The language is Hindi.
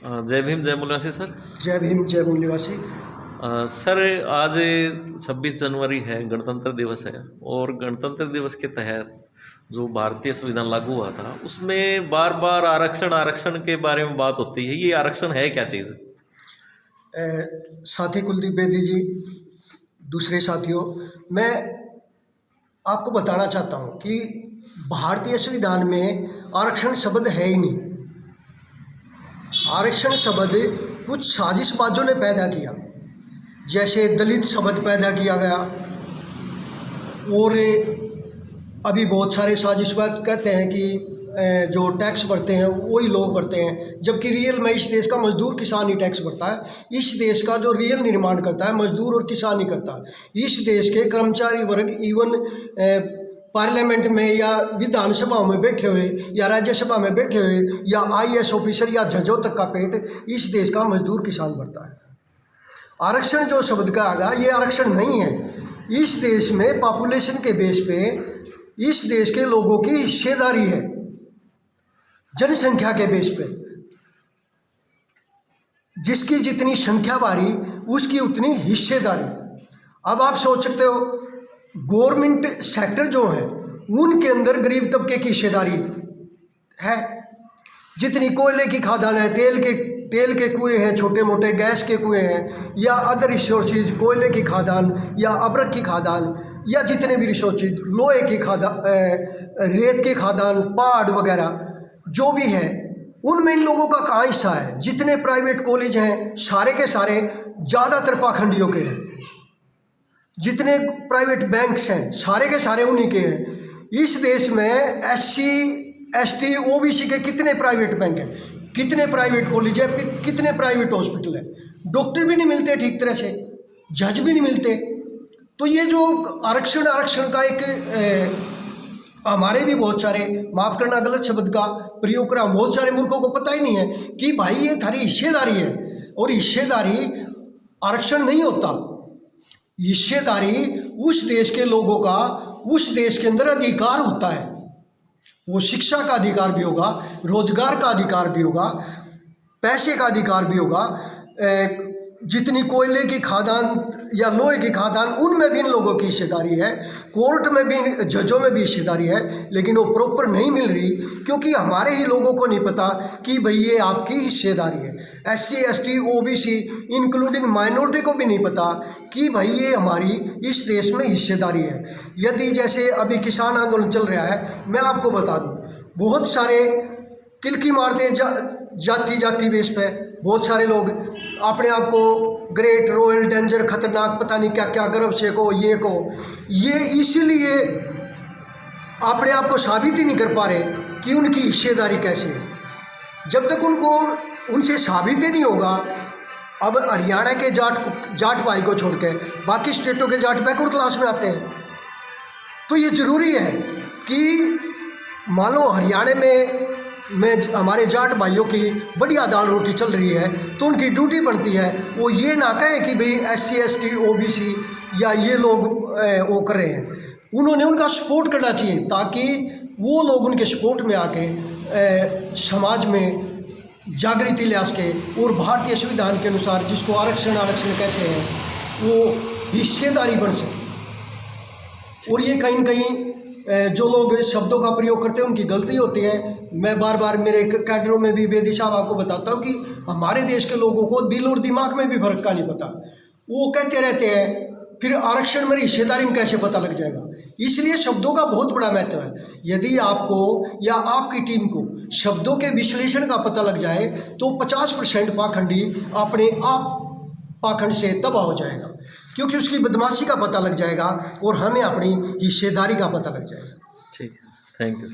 जय भीम जय मूलवासी सर। जय भीम जय मूलवासी। सर आज 26 जनवरी है, गणतंत्र दिवस है और गणतंत्र दिवस के तहत जो भारतीय संविधान लागू हुआ था उसमें बार बार आरक्षण के बारे में बात होती है। ये आरक्षण है क्या चीज़? साथी कुलदीप बेदी जी, दूसरे साथियों, मैं आपको बताना चाहता हूँ कि भारतीय संविधान में आरक्षण शब्द है ही नहीं। आरक्षण शब्द कुछ साजिशबाजों ने पैदा किया, जैसे दलित शब्द पैदा किया गया और अभी बहुत सारे साजिशबाज कहते हैं कि जो टैक्स भरते हैं वही लोग भरते हैं, जबकि रियल में इस देश का मजदूर किसान ही टैक्स भरता है। इस देश का जो रियल निर्माण करता है मजदूर और किसान ही करता है। इस देश के कर्मचारी वर्ग इवन पार्लियामेंट में या विधानसभा में बैठे हुए या राज्यसभा में बैठे हुए या IAS ऑफिसर या जजों तक का पेट इस देश का मजदूर किसान भरता है। आरक्षण जो शब्द का आगा, ये आरक्षण नहीं है। इस देश में पॉपुलेशन के बेस पे इस देश के लोगों की हिस्सेदारी है, जनसंख्या के बेस पे। जिसकी जितनी संख्या बारी उसकी उतनी हिस्सेदारी। अब आप सोच सकते हो गवर्नमेंट सेक्टर जो है उनके अंदर गरीब तबके की हिस्सेदारी है। जितनी कोयले की खादान है, तेल के कुएं हैं, छोटे मोटे गैस के कुएं हैं, या अदर रिसोर्सेज, कोयले की खादान या अबरक की खादान या जितने भी रिसोर्सेज, लोहे की खादान, रेत की खादान, पहाड़ वगैरह जो भी है, उनमें इन लोगों का कहाँ हिस्सा है? जितने प्राइवेट कॉलेज हैं सारे के सारे ज़्यादातर पाखंडियों के हैं। जितने प्राइवेट बैंक्स हैं सारे के सारे उन्हीं के हैं। इस देश में SC ST OBC के कितने प्राइवेट बैंक हैं, कितने प्राइवेट कॉलेज है, कितने प्राइवेट हॉस्पिटल है। डॉक्टर भी नहीं मिलते ठीक तरह से, जज भी नहीं मिलते। तो ये जो आरक्षण का एक हमारे भी बहुत सारे, माफ़ करना गलत शब्द का प्रयोग करा, बहुत सारे मूर्खों को पता ही नहीं है कि भाई ये थारी हिस्सेदारी है। और हिस्सेदारी आरक्षण नहीं होता। हिस्सेदारी उस देश के लोगों का उस देश के अंदर अधिकार होता है। वो शिक्षा का अधिकार भी होगा, रोजगार का अधिकार भी होगा, पैसे का अधिकार भी होगा। जितनी कोयले की खादान या लोहे की खादान, उनमें भी इन लोगों की हिस्सेदारी है। कोर्ट में भी, जजों में भी हिस्सेदारी है, लेकिन वो प्रॉपर नहीं मिल रही क्योंकि हमारे ही लोगों को नहीं पता कि भाई ये आपकी हिस्सेदारी है। SC ST OBC including minority को भी नहीं पता कि भाई ये हमारी इस देश में हिस्सेदारी है। यदि जैसे अभी किसान आंदोलन चल रहा है, मैं आपको बता दूँ, बहुत सारे किलकी मारते हैं जाति बेस पे। बहुत सारे लोग अपने आप को ग्रेट, रॉयल, डेंजर, खतरनाक, पता नहीं क्या क्या, गर्व से को ये इसीलिए अपने आप को साबित ही नहीं कर पा रहे कि उनकी हिस्सेदारी कैसे है। जब तक उनसे साबित ही नहीं होगा। अब हरियाणा के जाट भाई को छोड़ के बाकी स्टेटों के जाट बैकवर्ड क्लास में आते हैं। तो ये ज़रूरी है कि मान लो हरियाणा में हमारे जाट भाइयों की बढ़िया दाल रोटी चल रही है, तो उनकी ड्यूटी बनती है वो ये ना कहें कि भाई SC ST OBC या ये लोग वो कर रहे हैं। उन्होंने उनका सपोर्ट करना चाहिए ताकि वो लोग उनके सपोर्ट में आके समाज में जागृति ले आ सके और भारतीय संविधान के अनुसार जिसको आरक्षण कहते हैं वो हिस्सेदारी बन सके। और ये कहीं न कहीं जो लोग शब्दों का प्रयोग करते हैं उनकी गलती होती है। मैं बार बार मेरे कैडरों में भी बेदी साहब आपको बताता हूँ कि हमारे देश के लोगों को दिल और दिमाग में भी फर्क का नहीं पता। वो कहते रहते हैं फिर आरक्षण मेरी हिस्सेदारी में कैसे पता लग जाएगा। इसलिए शब्दों का बहुत बड़ा महत्व है। यदि आपको या आपकी टीम को शब्दों के विश्लेषण का पता लग जाए तो 50% पाखंडी अपने आप पाखंड से तबाह हो जाएगा, क्योंकि उसकी बदमाशी का पता लग जाएगा और हमें अपनी हिस्सेदारी का पता लग जाएगा। ठीक है, थैंक यू।